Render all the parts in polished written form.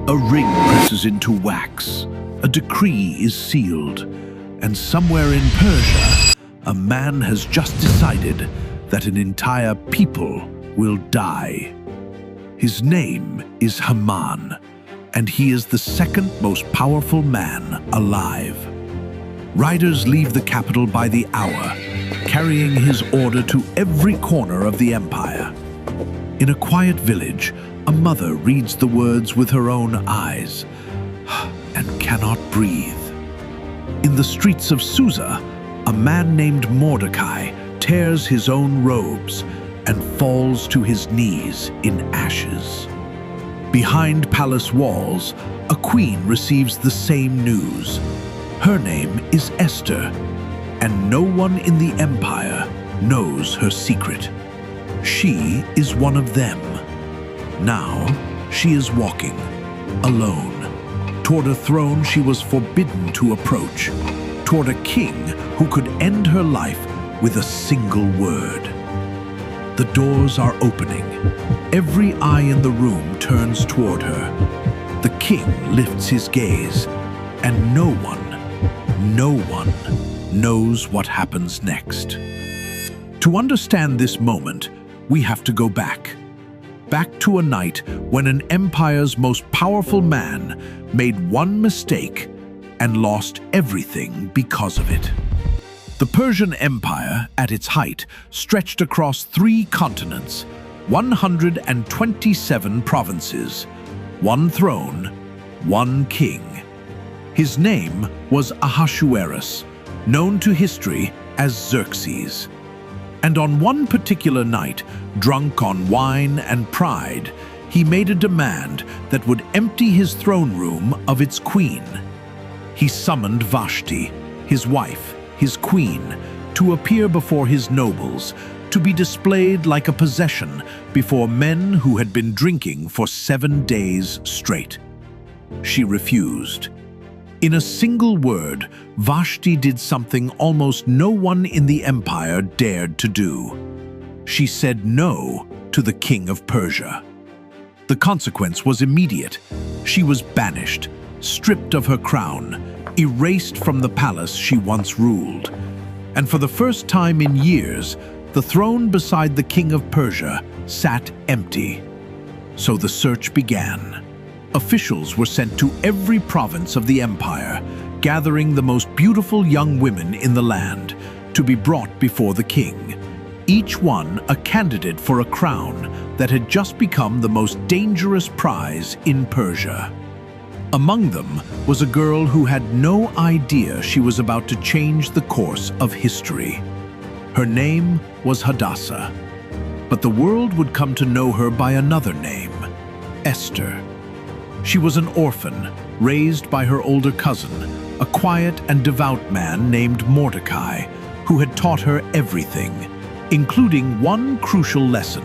A ring presses into wax, a decree is sealed, and somewhere in Persia, a man has just decided that an entire people will die. His name is Haman, and he is the second most powerful man alive. Riders leave the capital by the hour, carrying his order to every corner of the empire. In a quiet village, a mother reads the words with her own eyes and cannot breathe. In the streets of Susa, a man named Mordecai tears his own robes and falls to his knees in ashes. Behind palace walls, a queen receives the same news. Her name is Esther, and no one in the empire knows her secret. She is one of them. Now, she is walking, alone, toward a throne she was forbidden to approach, toward a king who could end her life with a single word. The doors are opening. Every eye in the room turns toward her. The king lifts his gaze, and no one knows what happens next. To understand this moment, we have to go back to a night when an empire's most powerful man made one mistake and lost everything because of it. The Persian Empire, at its height, stretched across 3 continents, 127 provinces, 1 throne, 1 king. His name was Ahasuerus, known to history as Xerxes. And on one particular night, drunk on wine and pride, he made a demand that would empty his throne room of its queen. He summoned Vashti, his wife, his queen, to appear before his nobles, to be displayed like a possession before men who had been drinking for 7 days straight. She refused. In a single word, Vashti did something almost no one in the empire dared to do. She said no to the king of Persia. The consequence was immediate. She was banished, stripped of her crown, erased from the palace she once ruled. And for the first time in years, the throne beside the king of Persia sat empty. So the search began. Officials were sent to every province of the empire, gathering the most beautiful young women in the land to be brought before the king, each one a candidate for a crown that had just become the most dangerous prize in Persia. Among them was a girl who had no idea she was about to change the course of history. Her name was Hadassah, but the world would come to know her by another name, Esther. She was an orphan, raised by her older cousin, a quiet and devout man named Mordecai, who had taught her everything, including one crucial lesson: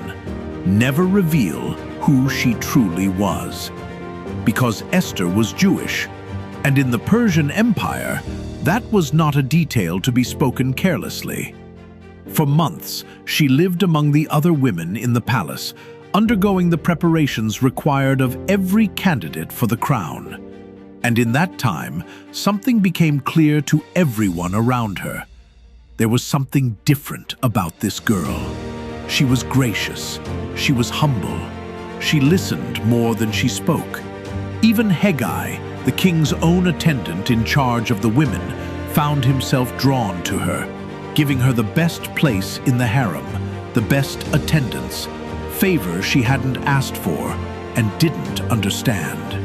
never reveal who she truly was. Because Esther was Jewish, and in the Persian Empire, that was not a detail to be spoken carelessly. For months, she lived among the other women in the palace, undergoing the preparations required of every candidate for the crown. And in that time, something became clear to everyone around her. There was something different about this girl. She was gracious. She was humble. She listened more than she spoke. Even Hegai, the king's own attendant in charge of the women, found himself drawn to her, giving her the best place in the harem, the best attendance, favor she hadn't asked for and didn't understand.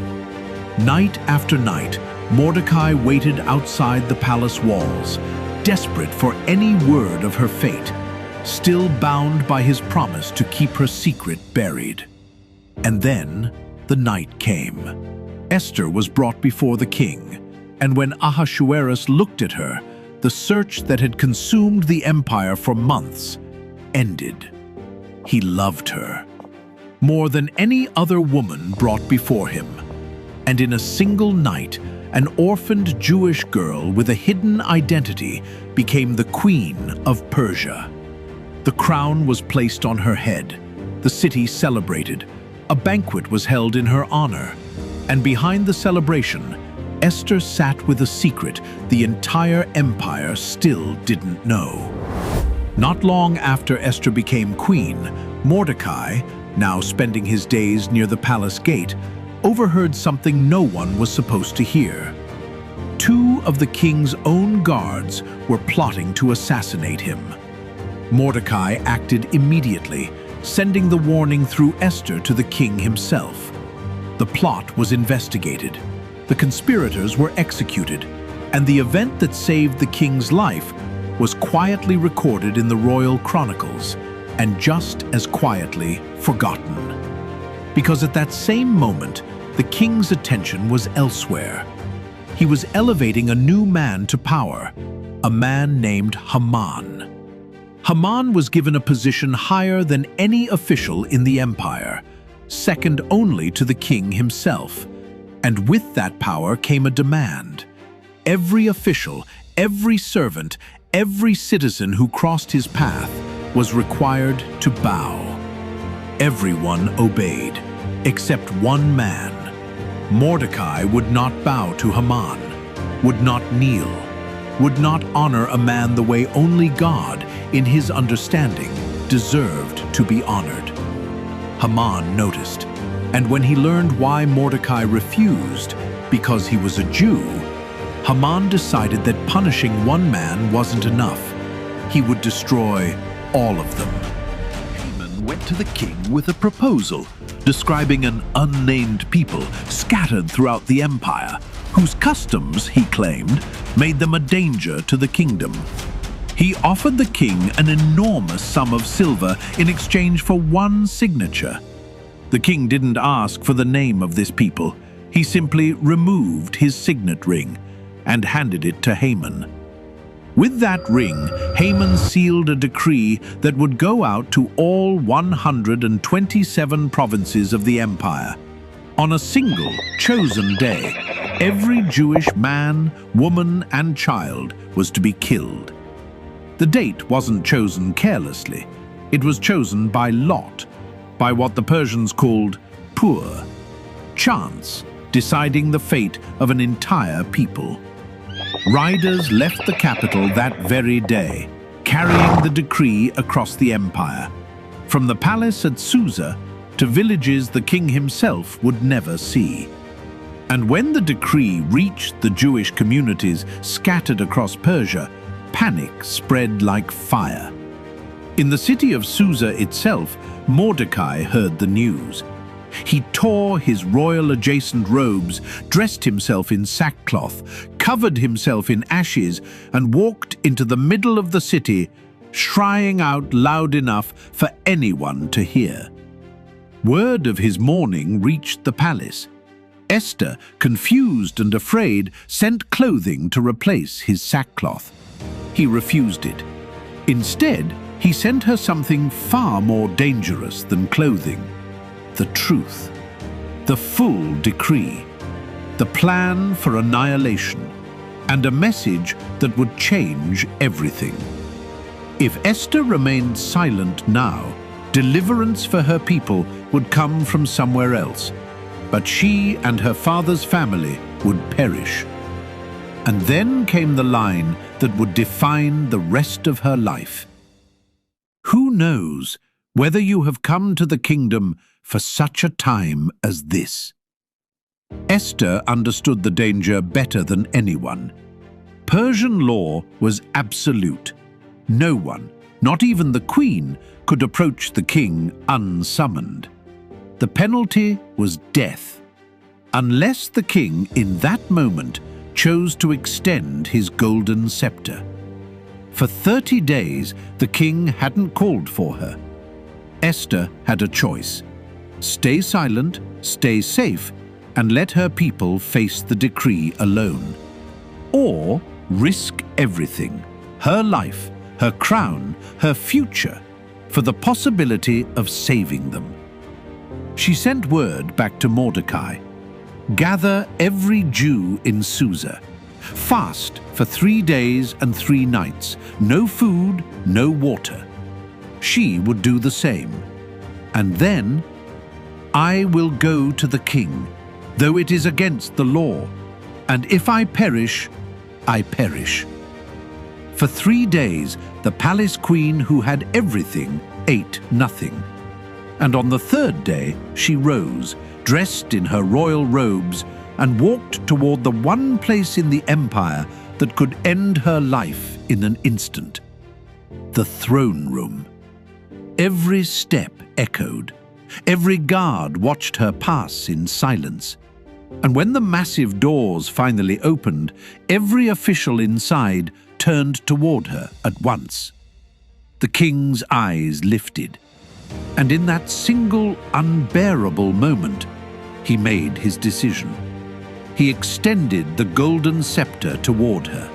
Night after night, Mordecai waited outside the palace walls, desperate for any word of her fate, still bound by his promise to keep her secret buried. And then the night came. Esther was brought before the king, and when Ahasuerus looked at her, the search that had consumed the empire for months ended. He loved her more than any other woman brought before him, and in a single night, an orphaned Jewish girl with a hidden identity became the queen of Persia. The crown was placed on her head. The city celebrated. A banquet was held in her honor. And behind the celebration, Esther sat with a secret the entire empire still didn't know. Not long after Esther became queen, Mordecai, now spending his days near the palace gate, overheard something no one was supposed to hear. Two of the king's own guards were plotting to assassinate him. Mordecai acted immediately, sending the warning through Esther to the king himself. The plot was investigated, the conspirators were executed, and the event that saved the king's life was quietly recorded in the royal chronicles, and just as quietly forgotten. Because at that same moment, the king's attention was elsewhere. He was elevating a new man to power, a man named Haman. Haman was given a position higher than any official in the empire, second only to the king himself. And with that power came a demand. Every official, every servant, every citizen who crossed his path was required to bow. Everyone obeyed, except one man. Mordecai would not bow to Haman, would not kneel, would not honor a man the way only God, in his understanding, deserved to be honored. Haman noticed, and when he learned why Mordecai refused, because he was a Jew, Haman decided that punishing one man wasn't enough. He would destroy all of them. Haman went to the king with a proposal, describing an unnamed people scattered throughout the empire, whose customs, he claimed, made them a danger to the kingdom. He offered the king an enormous sum of silver in exchange for one signature. The king didn't ask for the name of this people. He simply removed his signet ring and handed it to Haman. With that ring, Haman sealed a decree that would go out to all 127 provinces of the empire. On a single, chosen day, every Jewish man, woman, and child was to be killed. The date wasn't chosen carelessly. It was chosen by lot, by what the Persians called pur, chance, deciding the fate of an entire people. Riders left the capital that very day, carrying the decree across the empire, from the palace at Susa to villages the king himself would never see. And when the decree reached the Jewish communities scattered across Persia, panic spread like fire. In the city of Susa itself, Mordecai heard the news. He tore his royal adjacent robes, dressed himself in sackcloth, covered himself in ashes, and walked into the middle of the city, crying out loud enough for anyone to hear. Word of his mourning reached the palace. Esther, confused and afraid, sent clothing to replace his sackcloth. He refused it. Instead, he sent her something far more dangerous than clothing: the truth, the full decree, the plan for annihilation, and a message that would change everything. If Esther remained silent now, deliverance for her people would come from somewhere else, but she and her father's family would perish. And then came the line that would define the rest of her life. Who knows whether you have come to the kingdom for such a time as this? Esther understood the danger better than anyone. Persian law was absolute. No one, not even the queen, could approach the king unsummoned. The penalty was death, unless the king in that moment chose to extend his golden scepter. For 30 days, the king hadn't called for her. Esther had a choice: stay silent, stay safe, and let her people face the decree alone, or risk everything, her life, her crown, her future, for the possibility of saving them. She sent word back to Mordecai: gather every Jew in Susa. Fast for 3 days and 3 nights. No food, no water. She would do the same. And then, I will go to the king. though it is against the law, and if I perish, I perish." For 3 days the palace queen, who had everything, ate nothing. And on the 3rd day she rose, dressed in her royal robes, and walked toward the one place in the empire that could end her life in an instant: the throne room. Every step echoed. Every guard watched her pass in silence. And when the massive doors finally opened, every official inside turned toward her at once. The king's eyes lifted, and in that single unbearable moment, he made his decision. He extended the golden scepter toward her.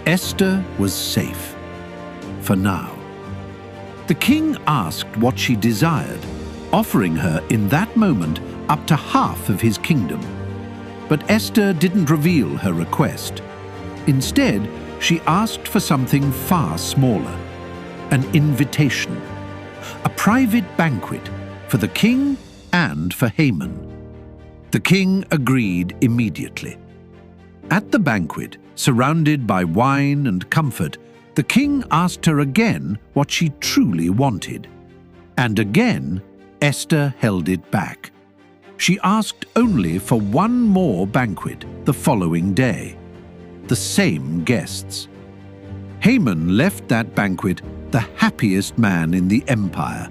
Esther was safe, for now. The king asked what she desired, offering her in that moment up to half of his kingdom. But Esther didn't reveal her request. Instead, she asked for something far smaller: an invitation, a private banquet for the king and for Haman. The king agreed immediately. At the banquet, surrounded by wine and comfort, the king asked her again what she truly wanted. And again, Esther held it back. She asked only for one more banquet the following day. The same guests. Haman left that banquet the happiest man in the empire,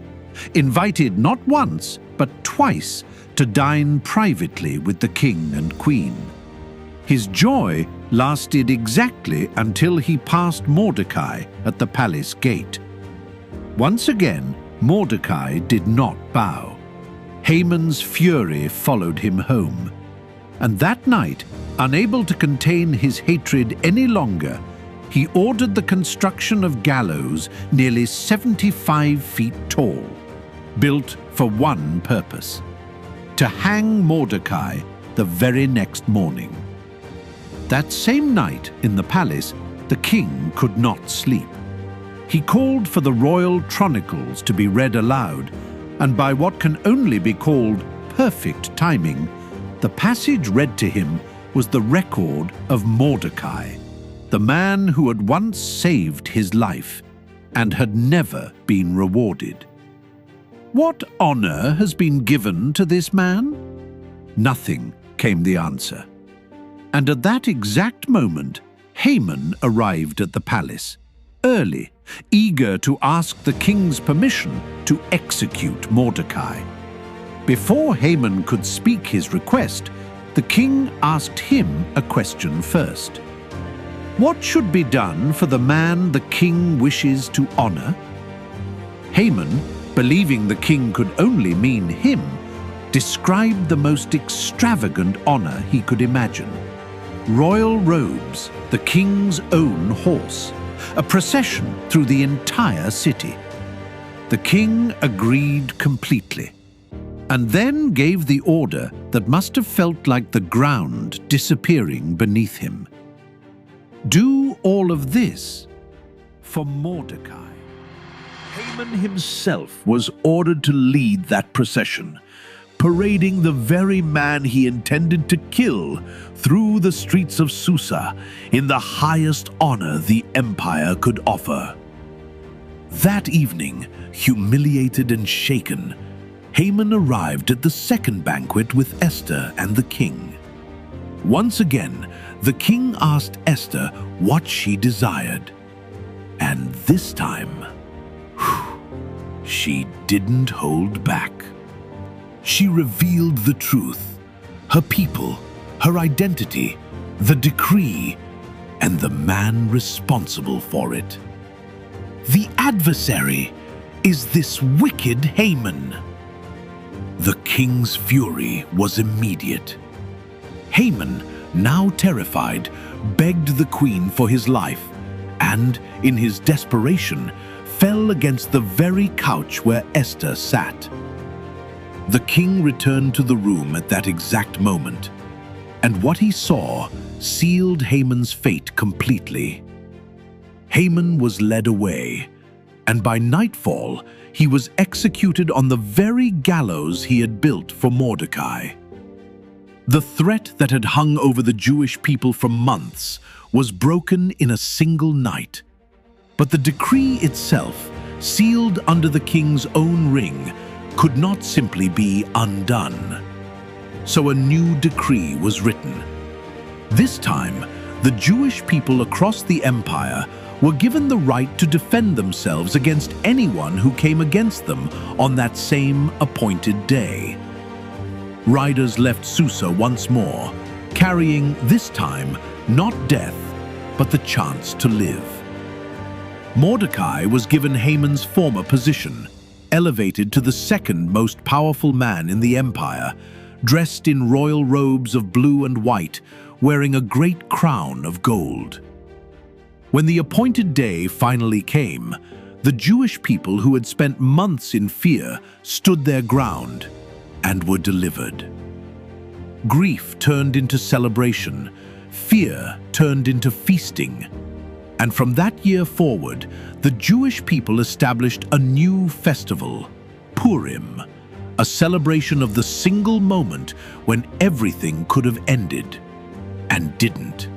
invited not once but twice to dine privately with the king and queen. His joy lasted exactly until he passed Mordecai at the palace gate. Once again, Mordecai did not bow. Haman's fury followed him home, and that night, unable to contain his hatred any longer, he ordered the construction of gallows nearly 75 feet tall, built for one purpose: to hang Mordecai the very next morning. That same night in the palace, the king could not sleep. He called for the royal chronicles to be read aloud, and by what can only be called perfect timing, the passage read to him was the record of Mordecai, the man who had once saved his life and had never been rewarded. "What honor has been given to this man?" "Nothing," came the answer. And at that exact moment, Haman arrived at the palace, early, eager to ask the king's permission to execute Mordecai. Before Haman could speak his request, the king asked him a question first. "What should be done for the man the king wishes to honor?" Haman, believing the king could only mean him, described the most extravagant honor he could imagine. Royal robes, the king's own horse, a procession through the entire city. The king agreed completely, and then gave the order that must have felt like the ground disappearing beneath him. Do all of this for Mordecai. Haman himself was ordered to lead that procession, parading the very man he intended to kill through the streets of Susa in the highest honor the empire could offer. That evening, humiliated and shaken, Haman arrived at the second banquet with Esther and the king. Once again, the king asked Esther what she desired. And this time, she didn't hold back. She revealed the truth, her people, her identity, the decree, and the man responsible for it. The adversary is this wicked Haman. The king's fury was immediate. Haman, now terrified, begged the queen for his life and, in his desperation, fell against the very couch where Esther sat. The king returned to the room at that exact moment, and what he saw sealed Haman's fate completely. Haman was led away, and by nightfall he was executed on the very gallows he had built for Mordecai. The threat that had hung over the Jewish people for months was broken in a single night. But the decree itself, sealed under the king's own ring, could not simply be undone. So a new decree was written. This time, the Jewish people across the empire were given the right to defend themselves against anyone who came against them on that same appointed day. Riders left Susa once more, carrying, this time, not death, but the chance to live. Mordecai was given Haman's former position, elevated to the second most powerful man in the empire, dressed in royal robes of blue and white, wearing a great crown of gold. When the appointed day finally came, the Jewish people who had spent months in fear stood their ground and were delivered. Grief turned into celebration, fear turned into feasting. And from that year forward, the Jewish people established a new festival, Purim, a celebration of the single moment when everything could have ended, and didn't.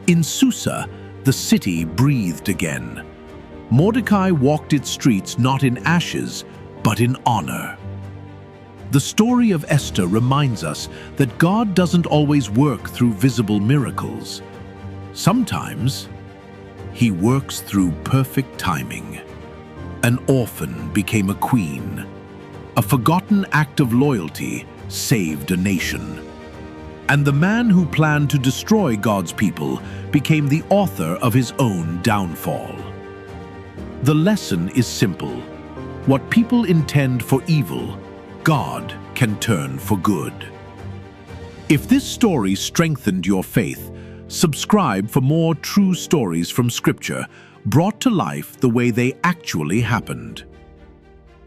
In Susa, the city breathed again. Mordecai walked its streets not in ashes, but in honor. The story of Esther reminds us that God doesn't always work through visible miracles. Sometimes, He works through perfect timing. An orphan became a queen. A forgotten act of loyalty saved a nation. And the man who planned to destroy God's people became the author of his own downfall. The lesson is simple. What people intend for evil, God can turn for good. If this story strengthened your faith, subscribe for more true stories from Scripture brought to life the way they actually happened.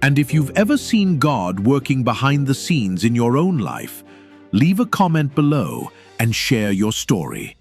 And if you've ever seen God working behind the scenes in your own life, leave a comment below and share your story.